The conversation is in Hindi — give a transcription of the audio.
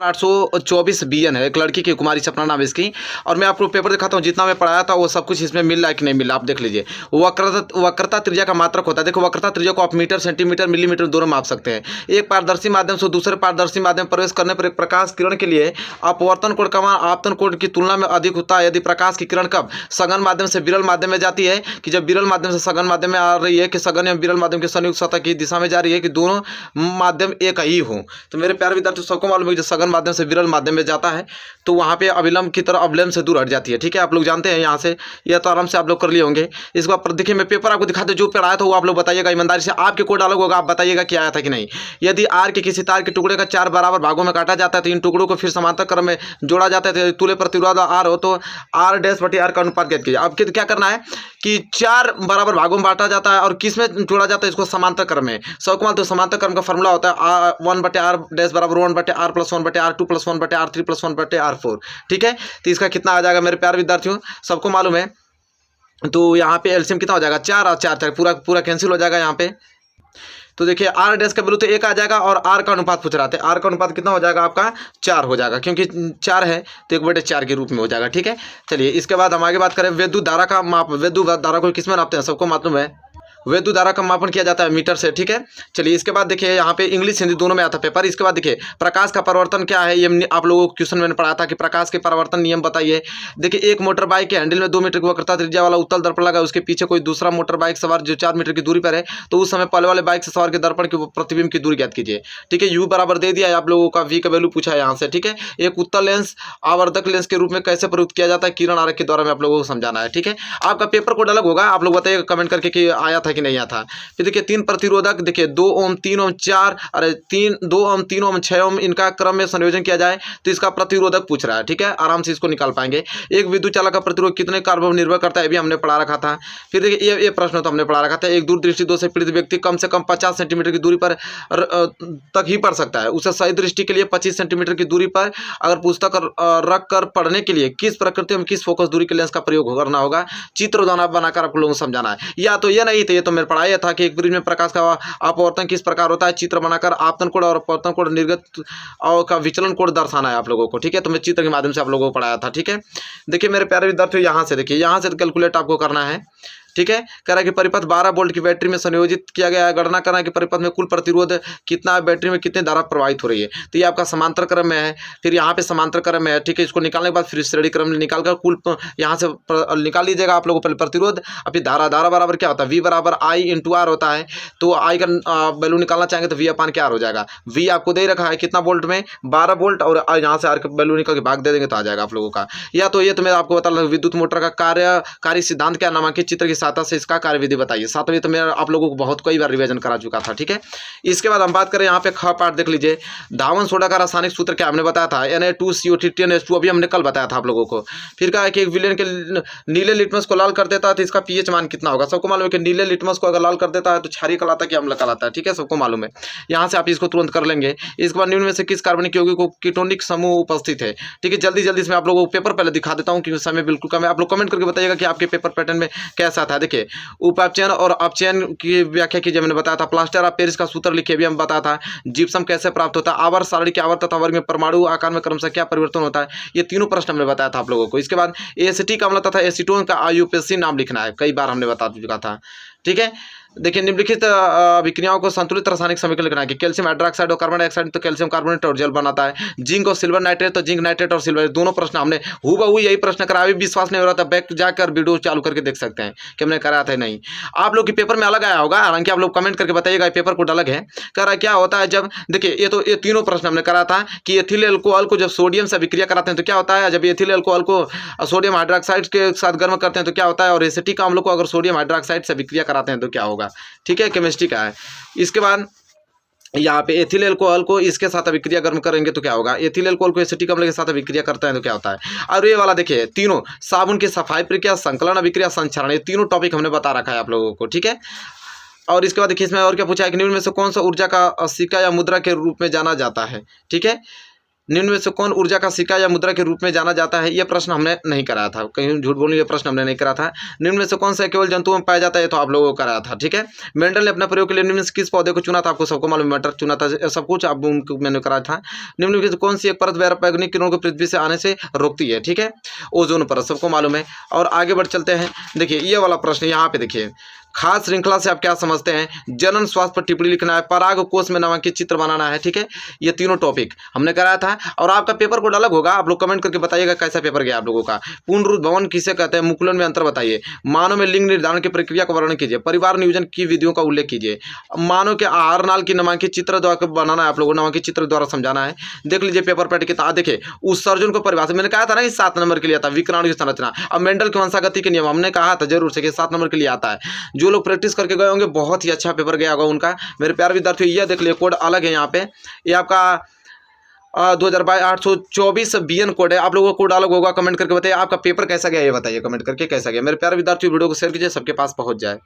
824 बिलियन है। एक लड़की की, कुमारी सपना नाम है इसकी। और मैं आपको पेपर दिखाता हूँ, जितना मैं पढ़ाया था वो सब कुछ इसमें मिल रहा है कि नहीं मिल रहा, आप देख लीजिए। वक्रता त्रिज्या का मात्रक होता है। देखो वक्रता त्रिज्या को आप मीटर, सेंटीमीटर, मिलीमीटर दोनों माप सकते हैं। एक पारदर्शी माध्यम से दूसरे पारदर्शी माध्यम में प्रवेश करने पर एक प्रकाश किरण के लिए अपवर्तन कोण का मान आपतन कोण की तुलना में अधिक होता है यदि प्रकाश की किरण कब सघन माध्यम से विरल माध्यम में जाती है, कि जब विरल माध्यम से सघन माध्यम में आ रही है, कि सघन एवं विरल माध्यम के संयुक्त सतह की दिशा में जा रही है, कि दोनों माध्यम एक ही हो। तो मेरे प्यारे विद्यार्थी सबको मालूम है कि सघन माध्यम से विरल माध्यम में जाता है तो वहाँ पे अविलंब की तरह अवलंब से दूर हट जाती है। ठीक है, आप लोग जानते हैं यहाँ से, यह तो आराम से आप लोग कर लिए होंगे। इसके बाद देखिए मैं पेपर आपको दिखाते जो पढ़ाया था वो आप लोग बताइएगा ईमानदारी से। आपके कोड अलग होगा, आप बताइएगा क्या आया था कि नहीं। यदि आर के किसी तार के टुकड़े का 4 बराबर भागों में काटा जाता है तो इन टुकड़ों को फिर समांतर क्रम में जोड़ा जाता है। तुल्य प्रतिरोध आर हो तो आर डैश बटे आर का अनुपात ज्ञात कीजिए। अब क्या करना है कि 4 बराबर भागों में बांटा जाता है और किस में जोड़ा जाता है, इसको समांतर क्रम में। सबको तो समांतर क्रम का फॉर्मूला होता है 1 बटे आर डैश बराबर 1 बटे आर प्लस 1 बटे आर 2 प्लस 1 बटे आर 3 प्लस 1 बटे आर 4। ठीक है, तो इसका कितना आ जाएगा मेरे प्यारे विद्यार्थियों, सबको मालूम है। तो यहाँ पे एलसीएम कितना हो जाएगा 4 और 4 4 पूरा पूरा कैंसिल हो जाएगा यहाँ पे। तो देखिए आर डैश का वैल्यू तो 1 आ जाएगा और आर का अनुपात पूछ रहा था। आर का अनुपात कितना हो जाएगा आपका 4 हो जाएगा, क्योंकि 4 है तो 1/4 के रूप में हो जाएगा। ठीक है, चलिए इसके बाद हम आगे बात करें विद्युत धारा का माप। विद्युत धारा को किस में नापते हैं, सबको मालूम है। विद्युत धारा का मापन किया जाता है मीटर से। ठीक है, चलिए इसके बाद देखिए यहाँ पे इंग्लिश हिंदी दोनों में आता है पेपर। इसके बाद देखिए प्रकाश का परावर्तन क्या है, ये आप लोगों को क्वेश्चन मैंने पढ़ा था कि प्रकाश के परावर्तन नियम बताइए। देखिए एक मोटर बाइक के हैंडल में 2 मीटर की वक्रता त्रिज्या वाला उत्तल दर्पण लगा, उसके पीछे कोई दूसरा मोटर बाइक सवार जो 4 मीटर की दूरी पर है, तो उस समय पहले वाले बाइक से सवार के दर्पण की प्रतिबिंब की दूरी ज्ञात कीजिए। ठीक है, यू बराबर दे दिया है आप लोगों का, वी का वैल्यू पूछा है यहाँ से। ठीक है, एक उत्तल लेंस आवर्धक लेंस के रूप में कैसे प्रयुक्त किया जाता है, किरण आरेख के द्वारा में आप लोगों को समझाना है। ठीक है, आपका पेपर कोड अलग होगा, आप लोग बताइएगा कमेंट करके कि आया था कि नहीं आया था। फिर देखिए 3 प्रतिरोधक, देखिए 2 ओम 3 ओम 4 अरे 2 ओम 3 ओम 6 ओम इनका क्रम में संयोजन किया जाए तो इसका प्रतिरोधक पूछ रहा है। ठीक है, आराम से इसको निकाल पाएंगे। एक विद्युत चालक का प्रतिरोध कितने कारबम निर्भर करता है, भी हमने पढ़ा रखा था। फिर देखिए ये प्रश्न तो हमने पढ़ा रखा था। एक दूरदृष्टि दोष से पीड़ित व्यक्ति कम से कम 50 सेंटीमीटर की दूरी पर तक ही पढ़ सकता है। उसे सही दृष्टि के लिए 25 सेंटीमीटर की दूरी पर अगर पुस्तक रख कर पढ़ने के लिए किस प्रकृति में किस फोकस दूरी के लेंस का प्रयोग करना होगा, चित्र बनाकर आप लोगों को समझाना है। या तो ये नहीं तो ये तो मैंने पढ़ाया था कि एक में प्रकाश का अपवर्तन किस प्रकार होता है, चित्र बनाकर आपतन कोण और अपवर्तन कोण निर्गत और का विचलन कोण दर्शाना है आप लोगों को। ठीक है, तो मैं चित्र के माध्यम से आप लोगों को पढ़ाया था। ठीक है, देखिए मेरे प्यारे विद्यार्थियों यहाँ से देखिए, यहाँ से कैलकुलेट आपको करना है। ठीक है, कह रहा है कि परिपथ 12 वोल्ट की बैटरी में संयोजित किया गया है। गणना करना है कि परिपथ में कुल प्रतिरोध कितना है, बैटरी में कितनी धारा प्रवाहित हो रही है। तो ये आपका समांतर क्रम में है, फिर यहाँ पे समांतर क्रम में है। ठीक है, इसको निकालने के बाद फिर श्रेणी क्रम में निकालकर कुल यहाँ से निकाल लीजिएगा आप लोगों को। पहले प्रतिरोध अभी धारा बराबर क्या होता है, वी बराबर आई इंटू आर होता है। तो आई का वैल्यू निकालना चाहेंगे तो वी अपान क्या आर हो जाएगा। वी आपको दे रखा है कितना वोल्ट में 12 वोल्ट, और यहाँ से आर का वैल्यू निकाल के भाग दे देंगे तो आ जाएगा आप लोगों का। या तो ये तो मैं आपको बता रहा हूँ विद्युत मोटर का कार्यकारी सिद्धांत क्या नामांकित चित्र की सहायता से इसका कार्य विधि बताइए। सातवीं तो मैं आप लोगों को बहुत कई बार रिवीजन करा चुका था। ठीक है, इसके बाद हम बात करें यहाँ पे ख पार्ट देख लीजिए। धावन सोडा का रासायनिक सूत्र क्या हमने बताया था, Na2CO3 अभी हमने कल बताया था आप लोगों को। फिर कहा है कि एक विलेन के नीले लिटमस को लाल कर देता है तो इसका पीएच मान कितना होगा। सबको मालूम है कि नीले लिटमस को अगर लाल कर देता है तो क्षारीय कहलाता है कि अम्ल कहलाता है। ठीक है, सबको मालूम है, यहाँ से आप इसको तुरंत कर लेंगे। इसके बाद निम्न में से किस कार्बनिक यौगिक को कीटोनिक समूह उपस्थित है। ठीक है, जल्दी जल्दी इसमें आप लोगों को पेपर पहले दिखा देता हूँ क्योंकि समय बिल्कुल कम है। आप लोग कमेंट करके बताइएगा कि आपके पेपर पैटर्न में कैसा था। देखिए उपापचयन और अपचयन की व्याख्या कीजिए, मैंने बताया था। प्लास्टर ऑफ पेरिस का सूत्र लिखिए, भी हम बताया था। जिप्सम कैसे प्राप्त होता है, आवर्त सारणी के आवर्त तथा वर्ग में परमाणु आकार में क्रमशः क्या परिवर्तन होता है, ये तीनों प्रश्न हमने बताया था आप लोगों को। इसके बाद एसिटिक अम्ल तथा एसीटोन का आयुपेक्सिन नाम लिखना है, कई बार हमने बता चुका था। ठीक है, देखिए निम्नलिखित अभिक्रियाओं को संतुलित रासायनिक समीकरण लिखना है कि कैल्शियम हाइड्रोक्साइड और कार्बन डाइऑक्साइड तो कैल्शियम कार्बोनेट और जल बनाता है। जिंक और सिल्वर नाइट्रेट तो जिंक नाइट्रेट और सिल्वर, दोनों प्रश्न हमने हूबहू यही प्रश्न करा। अभी विश्वास नहीं हो रहा था, बैक जाकर वीडियो चालू करके देख सकते हैं कि हमने कराया था नहीं। आप लोग के पेपर में अलग आया होगा, हालांकि आप लोग कमेंट करके बताइएगा पेपर कोड अलग है। कह रहा है क्या होता है जब, देखिए ये तीनों प्रश्न हमने करा था कि एथिल एल्कोहल को जब सोडियम से अभिक्रिया कराते हैं तो क्या होता है। जब एथिल एल्कोहल को सोडियम हाइड्रोक्साइड के साथ गर्म करते हैं तो क्या होता है, और एसिटिक अम्ल को अगर सोडियम हाइड्रोक्साइड से अभिक्रिया कराते हैं तो क्या होगा। ठीक है, केमिस्ट्री का है। इसके बाद यहाँ पे एथिल एल्कोहल को इसके साथ अभिक्रिया गर्म करेंगे तो क्या होगा, एथिल एल्कोहल को एसिटिक अम्ल के साथ अभिक्रिया करते हैं तो क्या होता है। और ये वाला देखिए तीनों साबुन की सफाई प्रक्रिया, संकलन अभिक्रिया, संक्षारण, ये तीनों टॉपिक हमने बता रखा है आप लोगों को। ठीक है, और इसके बाद देखिए इसमें और क्या पूछा है कि निम्न में से कौन सा ऊर्जा का सिक्का या मुद्रा के रूप में जाना जाता है। ठीक है, निम्न में से कौन ऊर्जा का सिक्का या मुद्रा के रूप में जाना जाता है? ये प्रश्न हमने नहीं कराया था, कहीं झूठ बोलूं, ये प्रश्न हमने नहीं करा था। निम्न में से कौन सा केवल जंतुओं में पाया जाता है? तो आप लोगों को कराया था, ठीक है। मेंडल ने अपना प्रयोग के लिए निम्न से किस पौधे को चुना था? आपको सबको मालूम, मटर चुना था, सब कुछ आप मैंने कराया था। निम्न में से कौन सी एक परत बैगनी किरणों को पृथ्वी से आने से रोकती है? ठीक है, ओजोन परत, सबको मालूम है। और आगे बढ़ चलते हैं, देखिए ये वाला प्रश्न यहाँ पे देखिए, खास श्रृंखला से आप क्या समझते हैं? जनन स्वास्थ्य पर टिप्पणी लिखना है, पराग कोष में नामांकित चित्र बनाना है, ठीक है। ये तीनों टॉपिक हमने कराया था। और आपका पेपर कोड अलग होगा, आप लोग कमेंट करके बताइएगा कैसा पेपर गया आप लोगों का। पूर्ण भवन किसे कहते हैं? मुकुलन में अंतर बताइए। मानव में लिंग निर्धारण की प्रक्रिया का वर्णन कीजिए। परिवार नियोजन की विधियों का उल्लेख कीजिए। मानव के आहार नाल की नामांकित चित्र द्वारा बनाना है, आप लोगों को नामांकित चित्र द्वारा समझाना है। देख लीजिए पेपर पैट कितना, देखिए उत्सर्जन को परिभाषा मैंने कहा था ना, 7 नंबर के लिए आता है, विकराणु की संरचना। अब मेंडल की वंशागति के नियम हमने कहा था जरूर से कि 7 नंबर के लिए आता है। जो लोग प्रैक्टिस करके गए होंगे बहुत ही अच्छा पेपर गया होगा उनका। मेरे प्यारे विद्यार्थियों, ये देख लिए कोड अलग है यहाँ पे, ये आपका 2022 BN कोड है। आप लोगों का कोड अलग होगा, कमेंट करके बताइए आपका पेपर कैसा गया, ये बताइए कमेंट करके कैसा गया। मेरे प्यारे विद्यार्थियों, वीडियो को शेयर कीजिए, सबके पास पहुंच जाए।